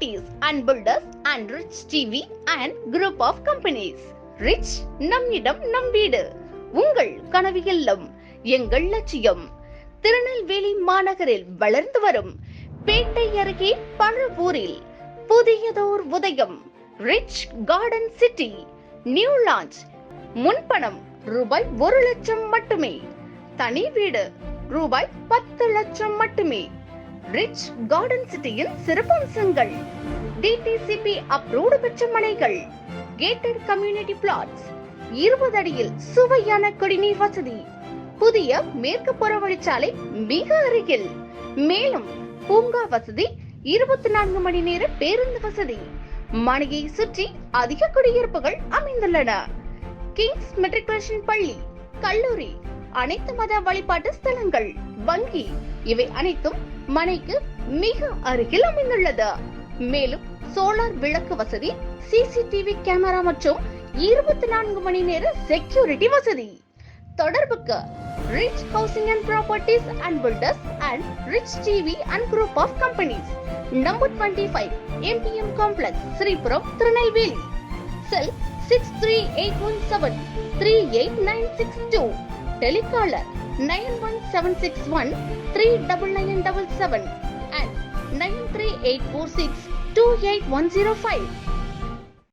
properties and builders and Rich TV and group of companies. Rich நம்மிடம் நம் வீடு, உங்கள் கனவு இல்லம், எங்கள் லட்சியம். திருநெல்வேலி மாநகரில் வளர்ந்து வரும் பேட்டை அருகே பழுவூரில் புதியதோர் உதயம். Rich garden city new launch. முன்பணம் ரூபாய் 1 லட்சம் மட்டுமே. தனி வீடு ரூபாய் 10 லட்சம் மட்டுமே. ரிச் கார்டன் சிட்டியின் சிறப்பம்சங்கள்: DTCP அப்ரூவ்டு பெற்ற மனைகள், கேட்டட் கம்யூனிட்டி பிளாட்ஸ், 20 அடியில் சுவையான குடிநீர் வசதி, புதிய மேற்கு புற வழிச்சாலை மிக அருகில், மேலும் பூங்கா வசதி, 24 மணி நேர பேருந்து வசதி. மனையை சுற்றி அதிக குடியிருப்புகள் அமைந்துள்ளன. கிங்ஸ் மெட்ரிகுலேஷன் பள்ளி, கல்லூரி, அனைத்து மத வழிபாட்டு ஸ்தலங்கள், வங்கி இவை அனைத்தும் மனைக்கு மிக அருகில் அமைந்துள்ளது. மேலும் சோலார் விளக்கு வசதி, CCTV கேமரா மற்றும் 24 மணி நேர செக்யூரிட்டி வசதி. தொடர்புக்கு Rich housing and properties and builders and Rich TV and group of companies, number 25 MPM complex, Sripuram, Tirunelveli. Cell 6381738962. Telecaller 9176139977 and 93846281005.